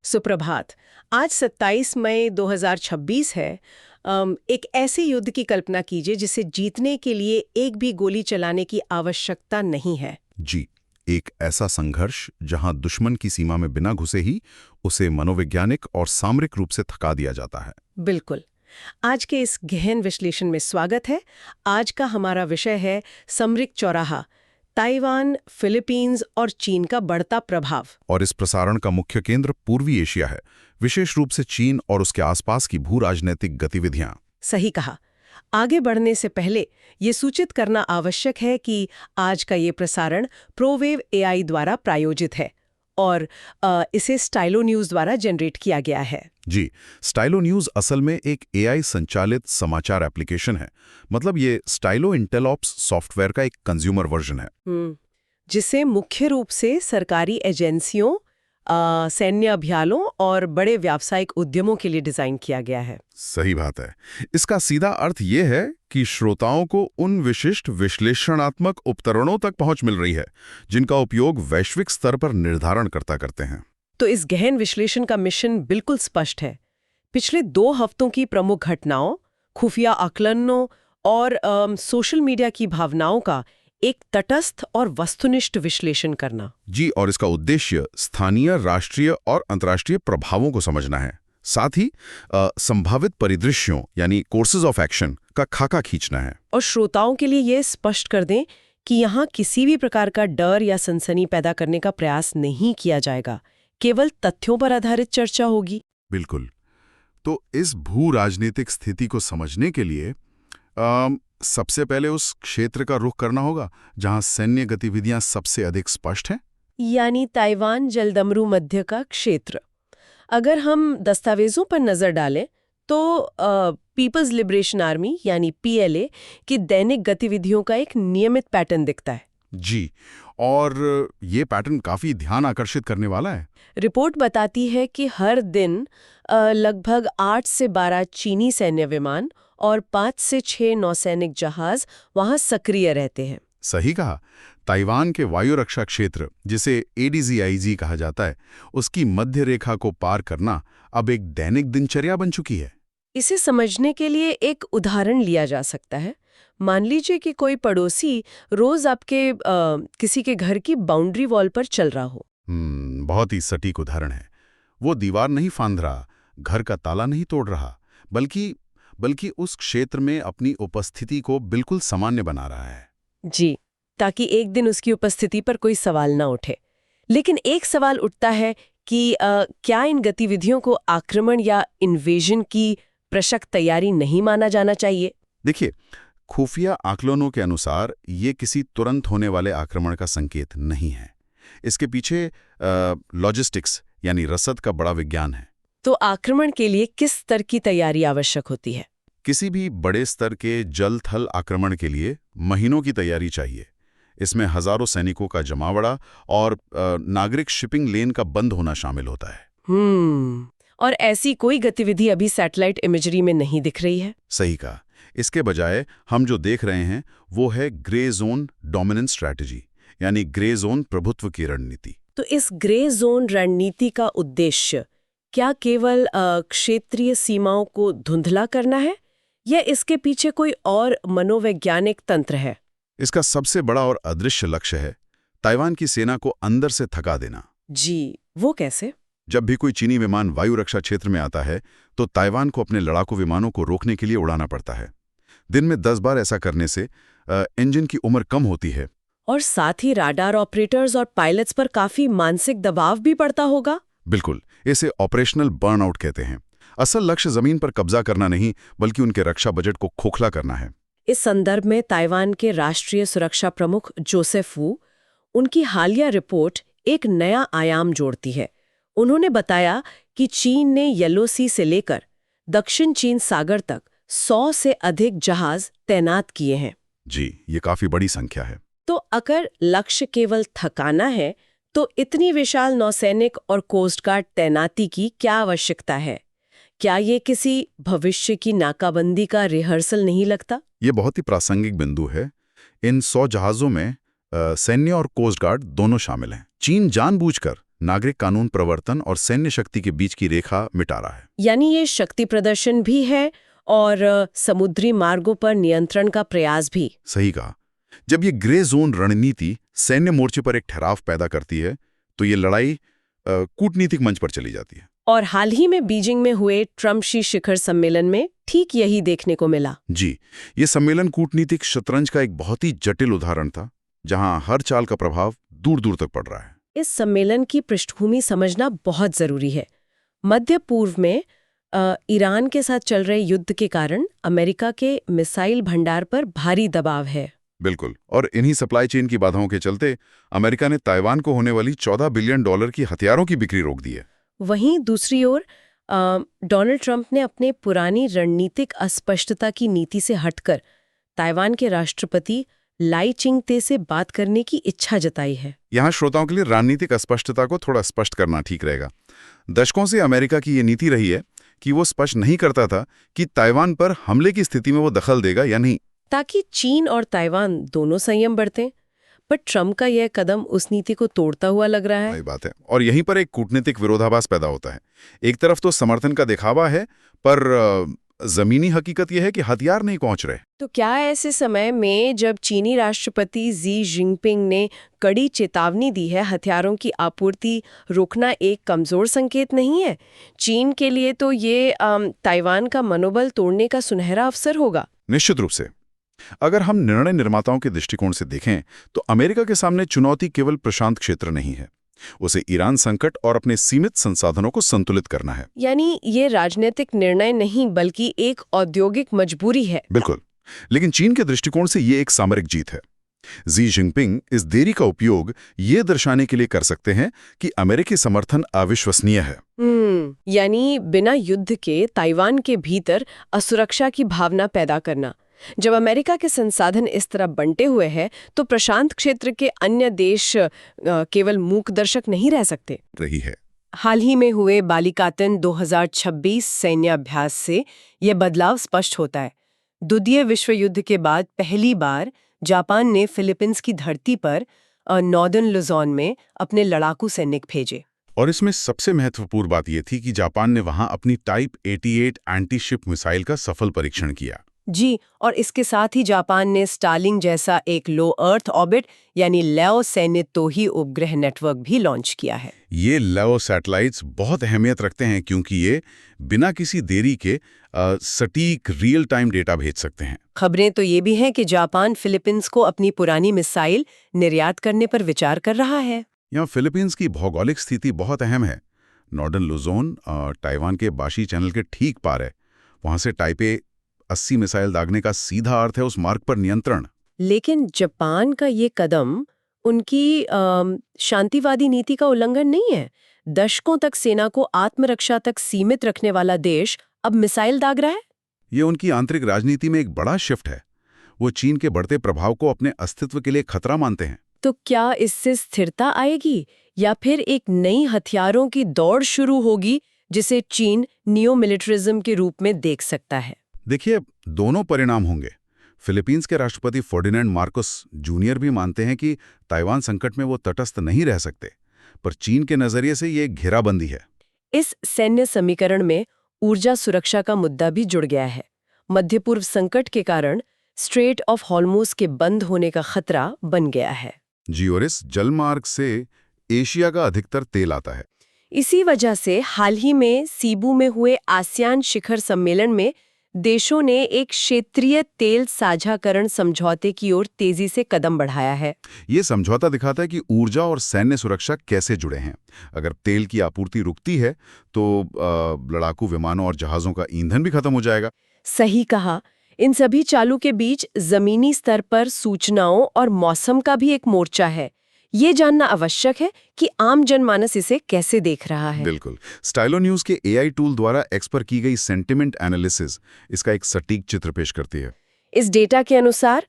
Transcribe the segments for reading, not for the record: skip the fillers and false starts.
सुप्रभात। आज 27 मई 2026 है। एक ऐसे युद्ध की कल्पना कीजिए जिसे जीतने के लिए एक भी गोली चलाने की आवश्यकता नहीं है। जी, एक ऐसा संघर्ष जहां दुश्मन की सीमा में बिना घुसे ही उसे मनोवैज्ञानिक और सामरिक रूप से थका दिया जाता है। बिल्कुल। आज के इस गहन विश्लेषण में स्वागत है। आज का हमारा विषय है सामरिक चौराहा, ताइवान, फिलीपींस और चीन का बढ़ता प्रभाव। और इस प्रसारण का मुख्य केंद्र पूर्वी एशिया है, विशेष रूप से चीन और उसके आसपास की भू राजनीतिक गतिविधियां। सही कहा। आगे बढ़ने से पहले ये सूचित करना आवश्यक है कि आज का ये प्रसारण प्रोवेव एआई द्वारा प्रायोजित है और इसे स्टाइलो न्यूज़ द्वारा जनरेट किया गया है। जी, स्टाइलो न्यूज़ असल में एक एआई संचालित समाचार एप्लीकेशन है। मतलब ये स्टाइलो इंटेलऑप्स सॉफ्टवेयर का एक कंज्यूमर वर्जन है। जिसे मुख्य रूप से सरकारी एजेंसियों, सैन्य अभियानों और बड़े व्यावसायिक उद्यमों के लिए डिजाइन किया गया है। सही बात है। इसका सीधा अर्थ ये है कि श्रोताओं को उन विशिष्ट विश्लेषणात्मक उपकरणों तक पहुंच मिल रही है जिनका उपयोग वैश्विक स्तर पर निर्धारणकर्ता करते हैं। तो इस गहन विश्लेषण का मिशन बिल्कुल स्पष्ट है। पिछले 2 हफ्तों की प्रमुख घटनाओं, खुफिया आकलनों और सोशल मीडिया की भावनाओं का एक तटस्थ और वस्तुनिष्ठ विश्लेषण करना। जी, और इसका उद्देश्य स्थानीय, राष्ट्रीय और अंतर्राष्ट्रीय प्रभावों को समझना है। साथ ही संभावित परिदृश्यों यानी कोर्सेज ऑफ एक्शन का खाका खींचना है। और श्रोताओं के लिए ये स्पष्ट कर दें कि यहाँ किसी भी प्रकार का डर या सनसनी पैदा करने का प्रयास नहीं किया जाएगा, केवल तथ्यों पर आधारित चर्चा होगी। बिल्कुल। तो इस भू राजनीतिक स्थिति को समझने के लिए सबसे पहले उस क्षेत्र का रुख करना होगा जहां सैन्य गतिविधियां सबसे अधिक स्पष्ट हैं, यानी ताइवान जलदमरू मध्य का क्षेत्र। अगर हम दस्तावेजों पर नजर डालें तो पीपल्स लिबरेशन आर्मी यानी पीएलए की दैनिक गतिविधियों का एक नियमित पैटर्न दिखता है। जी, और ये पैटर्न काफी ध्यान आकर्षित करने वाला है। रिपोर्ट बताती है कि हर दिन लगभग 8 से 12 चीनी सैन्य विमान और 5 से 6 नौसैनिक जहाज वहां सक्रिय रहते हैं। सही कहा। ताइवान के वायु रक्षा क्षेत्र, जिसे एडीजीआईजी कहा जाता है, उसकी मध्य रेखा को पार करना अब एक दैनिक दिनचर्या बन चुकी है। इसे समझने के लिए एक उदाहरण लिया जा सकता है। मान लीजिए कि कोई पड़ोसी रोज आपके किसी के घर की बाउंड्री वॉल पर चल रहा हो। बहुत ही सटीक उदाहरण है। वो दीवार नहीं फांद रहा, घर का ताला नहीं तोड़ रहा, बल्कि उस क्षेत्र में अपनी उपस्थिति को बिल्कुल सामान्य बना रहा है। जी, ताकि एक दिन उसकी उपस्थिति पर कोई सवाल ना उठे। लेकिन एक सवाल उठता है कि क्या इन गतिविधियों को आक्रमण या इन्वेजन की प्रशक तैयारी नहीं माना जाना चाहिए? देखिए, खुफिया आकलनों के अनुसार ये किसी तुरंत होने वाले आक्रमण का संकेत नहीं है। इसके पीछे लॉजिस्टिक्स यानी रसद का बड़ा विज्ञान है। तो आक्रमण के लिए किस स्तर की तैयारी आवश्यक होती है? किसी भी बड़े स्तर के जल थल आक्रमण के लिए महीनों की तैयारी चाहिए। इसमें हजारों सैनिकों का जमावड़ा और नागरिक शिपिंग लेन का बंद होना शामिल होता है। और ऐसी कोई गतिविधि अभी सैटेलाइट इमेजरी में नहीं दिख रही है। सही कहा। इसके बजाय हम जो देख रहे हैं वो है ग्रे जोन डोमिनेंस स्ट्रैटेजी, यानी ग्रे जोन प्रभुत्व की रणनीति। तो इस ग्रे जोन रणनीति का उद्देश्य क्या केवल क्षेत्रीय सीमाओं को धुंधला करना है या इसके पीछे कोई और मनोवैज्ञानिक तंत्र है? इसका सबसे बड़ा और अदृश्य लक्ष्य है ताइवान की सेना को अंदर से थका देना। जी, वो कैसे? जब भी कोई चीनी विमान वायु रक्षा क्षेत्र में आता है तो ताइवान को अपने लड़ाकू विमानों को रोकने के लिए उड़ाना पड़ता है। दिन में 10 बार ऐसा करने से इंजन की उम्र कम होती है और साथ ही राडार ऑपरेटर्स और पायलट्स पर काफी मानसिक दबाव भी पड़ता होगा। बिल्कुल, इसे ऑपरेशनल बर्नआउट कहते हैं। असल लक्ष्य जमीन पर कब्जा करना नहीं, बल्कि उनके रक्षा बजट को खोखला करना है। इस संदर्भ में ताइवान के राष्ट्रीय सुरक्षा प्रमुख जोसेफ वू, उनकी हालिया रिपोर्ट एक नया आयाम जोड़ती है। उन्होंने बताया कि चीन ने येलो सी से लेकर दक्षिण चीन सागर तक 100 से अधिक जहाज तैनात किए हैं। जी, ये काफी बड़ी संख्या है। तो अगर लक्ष्य केवल थकाना है तो इतनी विशाल नौसैनिक और कोस्ट गार्ड तैनाती की क्या आवश्यकता है? क्या ये किसी भविष्य की नाकाबंदी का रिहर्सल नहीं लगता? ये बहुत ही प्रासंगिक बिंदु है। इन 100 जहाजों में सैन्य और कोस्ट गार्ड दोनों शामिल हैं। चीन जानबूझकर नागरिक कानून प्रवर्तन और सैन्य शक्ति के बीच की रेखा मिटा रहा है। यानी ये शक्ति प्रदर्शन भी है और समुद्री मार्गों पर नियंत्रण का प्रयास भी। सही कहा। जब ये ग्रे जोन रणनीति सैन्य मोर्चे पर एक ठहराव पैदा करती है तो ये लड़ाई कूटनीतिक मंच पर चली जाती है। और हाल ही में बीजिंग में हुए ट्रम्प शी शिखर सम्मेलन में ठीक यही देखने को मिला। जी, ये सम्मेलन कूटनीतिक शतरंज का एक बहुत ही जटिल उदाहरण था, जहां हर चाल का प्रभाव दूर दूर तक पड़ रहा है। इस सम्मेलन की पृष्ठभूमि समझना बहुत जरूरी है। मध्य पूर्व में ईरान के साथ चल रहे युद्ध के कारण अमेरिका के मिसाइल भंडार पर भारी दबाव है। बिल्कुल, और इन्हीं सप्लाई चेन की बाधाओं के चलते अमेरिका ने ताइवान को होने वाली $14 बिलियन की हथियारों की बिक्री रोक दी है। वहीं दूसरी ओर डोनाल्ड ट्रंप ने अपने पुरानी रणनीतिक अस्पष्टता की नीति से हटकर ताइवान के राष्ट्रपति लाई चिंगते से बात करने की इच्छा जताई है। यहाँ श्रोताओं के लिए रणनीतिक अस्पष्टता को थोड़ा स्पष्ट करना ठीक रहेगा। दशकों से अमेरिका की ये नीति रही है कि वो स्पष्ट नहीं करता था कि ताइवान पर हमले की स्थिति में वो दखल देगा या नहीं, ताकि चीन और ताइवान दोनों संयम बरतें। पर ट्रंप का यह कदम उस नीति को तोड़ता हुआ लग रहा है। सही बात है, और यहीं पर एक कूटनीतिक विरोधाभास पैदा होता है। एक तरफ तो समर्थन का दिखावा है, पर जमीनी हकीकत यह है कि हथियार नहीं पहुंच रहे। तो क्या ऐसे समय में जब चीनी राष्ट्रपति जी जिनपिंग ने कड़ी चेतावनी दी है, हथियारों की आपूर्ति रोकना एक कमजोर संकेत नहीं है? चीन के लिए तो ये ताइवान का मनोबल तोड़ने का सुनहरा अवसर होगा। निश्चित रूप से। अगर हम निर्णय निर्माताओं के दृष्टिकोण से देखें तो अमेरिका के सामने चुनौती केवल प्रशांत क्षेत्र नहीं है, उसे ईरान संकट और अपने सीमित संसाधनों को संतुलित करना है। यानी ये राजनीतिक निर्णय नहीं बल्कि एक औद्योगिक मजबूरी है। बिल्कुल, लेकिन चीन के दृष्टिकोण से ये एक सामरिक जीत है। जी जिनपिंग इस देरी का उपयोग ये दर्शाने के लिए कर सकते हैं कि अमेरिकी समर्थन अविश्वसनीय है। यानी बिना युद्ध के ताइवान के भीतर असुरक्षा की भावना पैदा करना। जब अमेरिका के संसाधन इस तरह बंटे हुए हैं तो प्रशांत क्षेत्र के अन्य देश केवल मूक दर्शक नहीं रह सकते। रही है। हाल ही में हुए बालिकातन 2026 सैन्य अभ्यास से यह बदलाव स्पष्ट होता है। द्वितीय विश्व युद्ध के बाद पहली बार जापान ने फिलीपींस की धरती पर नॉर्दर्न लुजोन में अपने लड़ाकू सैनिक भेजे। और इसमें सबसे महत्वपूर्ण बात यह थी कि जापान ने वहां अपनी टाइप 88 एंटी शिप मिसाइल का सफल परीक्षण किया। जी, और इसके साथ ही जापान ने स्टारलिंक जैसा एक लो अर्थ ऑर्बिट यानी लेओ सैन्य तोही उपग्रह नेटवर्क भी लॉन्च किया है। ये लेओ सैटेलाइट्स बहुत अहमियत रखते हैं क्योंकि ये बिना किसी देरी के सटीक रियल टाइम डेटा भेज सकते हैं। खबरें तो ये भी हैं कि जापान फिलीपींस को अपनी पुरानी मिसाइल निर्यात करने पर विचार कर रहा है। यहाँ फिलीपींस की भौगोलिक स्थिति बहुत अहम है। नॉर्दर्न लुजोन ताइवान के बाशी चैनल के ठीक पार है। वहां से टाइपे 80 मिसाइल दागने का सीधा अर्थ है उस मार्ग पर नियंत्रण। लेकिन जापान का ये कदम उनकी शांतिवादी नीति का उल्लंघन नहीं है। दशकों तक सेना को आत्मरक्षा तक सीमित रखने वाला देश अब मिसाइल दाग रहा है। ये उनकी आंतरिक राजनीति में एक बड़ा शिफ्ट है। वो चीन के बढ़ते प्रभाव को अपने अस्तित्व के लिए खतरा मानते हैं। तो क्या इससे स्थिरता आएगी या फिर एक नई हथियारों की दौड़ शुरू होगी जिसे चीन नियो मिलिटरिज्म के रूप में देख सकता है? देखिए, दोनों परिणाम होंगे। फिलीपींस के राष्ट्रपति फर्डिनेंड मार्कोस जूनियर भी मानते हैं कि ताइवान संकट में वो तटस्थ नहीं रह सकते, पर चीन के नजरिए से ये घेराबंदी है। इस सैन्य समीकरण में ऊर्जा सुरक्षा का मुद्दा भी जुड़ गया है। मध्य पूर्व संकट के कारण स्ट्रेट ऑफ हॉर्मुज के बंद होने का खतरा बन गया है। जी, और इस जलमार्ग से एशिया का अधिकतर तेल आता है। इसी वजह से हाल ही में सीबू में हुए आसियान शिखर सम्मेलन में देशों ने एक क्षेत्रीय तेल साझाकरण समझौते की ओर तेजी से कदम बढ़ाया है। ये समझौता दिखाता है कि ऊर्जा और सैन्य सुरक्षा कैसे जुड़े हैं। अगर तेल की आपूर्ति रुकती है तो लड़ाकू विमानों और जहाजों का ईंधन भी खत्म हो जाएगा। सही कहा। इन सभी चालू के बीच जमीनी स्तर पर सूचनाओं और मौसम का भी एक मोर्चा है। ये जानना आवश्यक है कि आम जनमानस इसे कैसे देख रहा है। बिल्कुल। स्टाइलो न्यूज के AI टूल द्वारा एक्स पर की गई सेंटिमेंट एनालिसिस इसका एक सटीक चित्र पेश करती है। इस डेटा के अनुसार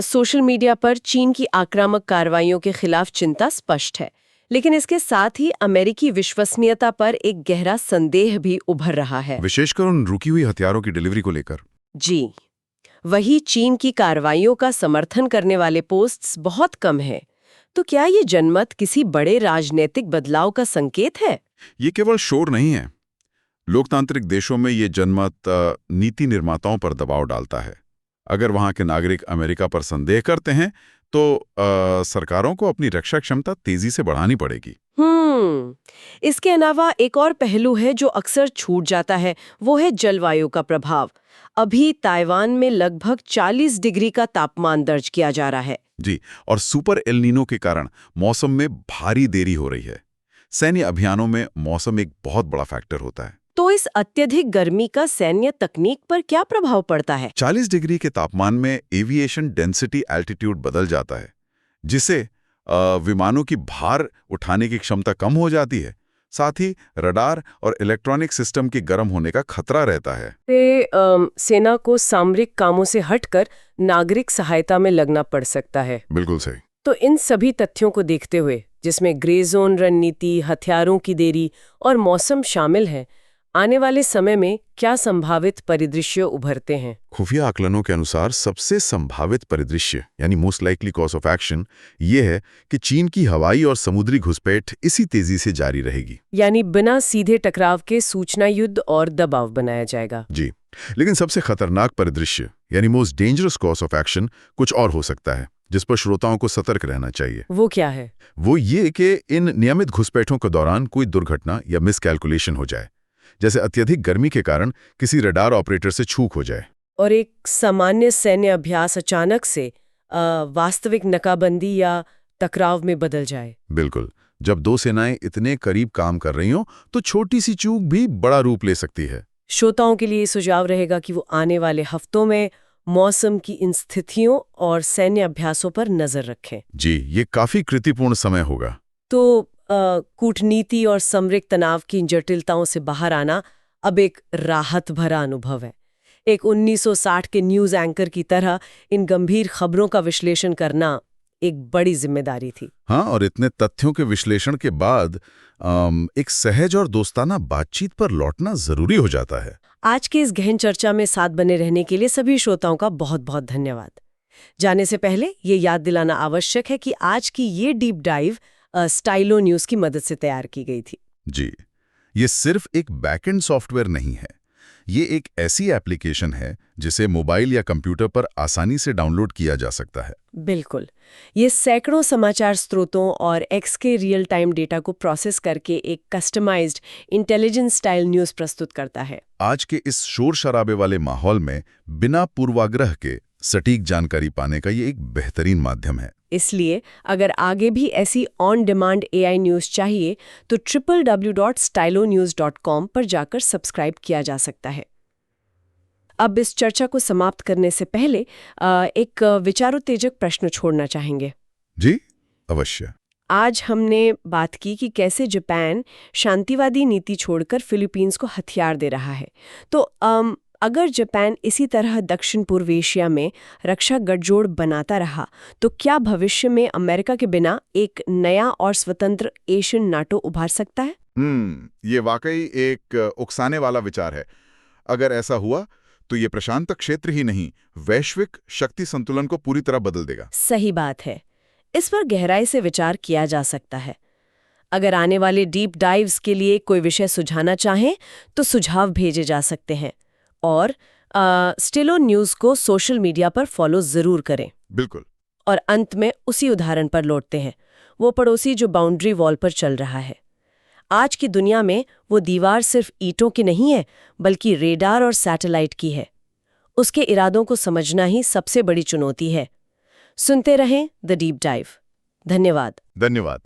सोशल मीडिया पर चीन की आक्रामक कार्रवाइयों के खिलाफ चिंता स्पष्ट है, लेकिन इसके साथ ही अमेरिकी विश्वसनीयता पर एक गहरा संदेह भी उभर रहा है, विशेषकर उन रुकी हुई हथियारों की डिलीवरी को लेकर। जी, वही चीन की कार्रवाइयों का समर्थन करने वाले पोस्ट्स बहुत कम हैं। तो क्या ये जनमत किसी बड़े राजनीतिक बदलाव का संकेत है? ये केवल शोर नहीं है। लोकतांत्रिक देशों में ये जनमत नीति निर्माताओं पर दबाव डालता है। अगर वहां के नागरिक अमेरिका पर संदेह करते हैं तो सरकारों को अपनी रक्षा क्षमता तेजी से बढ़ानी पड़ेगी। इसके अलावा एक और पहलू है जो अक्सर छूट जाता है, वो है जलवायु का प्रभाव। अभी ताइवान में लगभग 40 डिग्री का तापमान दर्ज किया जा रहा है। जी, और सुपर एल नीनो के कारण मौसम में भारी देरी हो रही है। सैन्य अभियानों में मौसम एक बहुत बड़ा फैक्टर होता है। तो इस अत्यधिक गर्मी का सैन्य तकनीक पर क्या प्रभाव पड़ता है? 40 डिग्री के तापमान में एविएशन डेंसिटी एल्टीट्यूड बदल जाता है, जिससे विमानों की भार उठाने की क्षमता कम हो जाती है। साथ ही रडार और इलेक्ट्रॉनिक सिस्टम के गर्म होने का खतरा रहता है। सेना को सामरिक कामों से हटकर नागरिक सहायता में लगना पड़ सकता है। बिल्कुल सही। तो इन सभी तथ्यों को देखते हुए, जिसमें ग्रे जोन रणनीति, हथियारों की देरी और मौसम शामिल है, आने वाले समय में क्या संभावित परिदृश्य उभरते हैं? खुफिया आकलनों के अनुसार सबसे संभावित परिदृश्य यानी most likely course of action ये है कि चीन की हवाई और समुद्री घुसपैठ इसी तेजी से जारी रहेगी। यानी बिना सीधे टकराव के सूचना युद्ध और दबाव बनाया जाएगा। जी, लेकिन सबसे खतरनाक परिदृश्य यानी most dangerous course of action कुछ और हो सकता है, जिस पर श्रोताओं को सतर्क रहना चाहिए। वो क्या है? वो ये कि इन नियमित घुसपैठों के दौरान कोई दुर्घटना या मिसकैलकुलेशन हो जाए, जैसे अत्यधिक गर्मी के कारण किसी रडार ऑपरेटर से चूक हो जाए और एक सामान्य सैन्य अभ्यास अचानक से वास्तविक नाकाबंदी या टकराव में बदल जाए। बिल्कुल, जब दो सेनाएं इतने करीब काम कर रही हों तो छोटी सी चूक भी बड़ा रूप ले सकती है। श्रोताओं के लिए सुझाव रहेगा कि वो आने वाले हफ्तों में मौसम की इन स्थितियों और सैन्य अभ्यासों पर नजर रखें। जी, ये काफी कृतिपूर्ण समय होगा। तो कूटनीति और सामरिक तनाव की जटिलताओं से बाहर आना अब एक राहत भरा अनुभव है। एक 1960 के न्यूज़ एंकर की तरह इन गंभीर खबरों का विश्लेषण करना एक बड़ी जिम्मेदारी थी। हाँ, और इतने तथ्यों के विश्लेषण के बाद एक सहज और दोस्ताना बातचीत पर लौटना जरूरी हो जाता है। आज के इस गहन चर्चा में साथ बने रहने के लिए सभी श्रोताओं का बहुत बहुत धन्यवाद। जाने से पहले ये याद दिलाना आवश्यक है कि आज की ये डीप डाइव स्टाइलो न्यूज़ की मदद से तैयार की गई थी। जी, ये सिर्फ एक बैकएंड सॉफ्टवेयर नहीं है, ये एक ऐसी एप्लीकेशन है जिसे मोबाइल या कंप्यूटर पर आसानी से डाउनलोड किया जा सकता है। बिल्कुल, ये सैकड़ों समाचार स्रोतों और एक्स के रियल टाइम डेटा को प्रोसेस करके एक कस्टमाइज्ड इंटेलिजेंस स्टाइल न्यूज़ प्रस्तुत करता है। आज के इस शोर शराबे वाले माहौल में बिना पूर्वाग्रह के सटीक जानकारी पाने का ये एक बेहतरीन माध्यम है। इसलिए अगर आगे भी ऐसी ऑन डिमांड AI न्यूज़ चाहिए तो www.stylonews.com पर जाकर सब्सक्राइब किया जा सकता है। अब इस चर्चा को समाप्त करने से पहले एक विचारोत्तेजक प्रश्न छोड़ना चाहेंगे। जी, अवश्य। आज हमने बात की कि कैसे जापान शांतिवादी नीति छोड़कर फिलीपींस को हथियार दे रहा है। तो अगर जापान इसी तरह दक्षिण पूर्व एशिया में रक्षा गठजोड़ बनाता रहा तो क्या भविष्य में अमेरिका के बिना एक नया और स्वतंत्र एशियन नाटो उभार सकता है? ये वाकई एक उकसाने वाला विचार है। अगर ऐसा हुआ तो ये प्रशांत क्षेत्र ही नहीं, वैश्विक शक्ति संतुलन को पूरी तरह बदल देगा। सही बात है, इस पर गहराई से विचार किया जा सकता है। अगर आने वाले डीप डाइव्स के लिए कोई विषय सुझाना चाहें तो सुझाव भेजे जा सकते हैं और स्टिलो न्यूज़ को सोशल मीडिया पर फॉलो जरूर करें। बिल्कुल। और अंत में उसी उदाहरण पर लौटते हैं, वो पड़ोसी जो बाउंड्री वॉल पर चल रहा है। आज की दुनिया में वो दीवार सिर्फ ईंटों की नहीं है, बल्कि रेडार और सैटेलाइट की है। उसके इरादों को समझना ही सबसे बड़ी चुनौती है। सुनते रहें द डीप डाइव। धन्यवाद। धन्यवाद।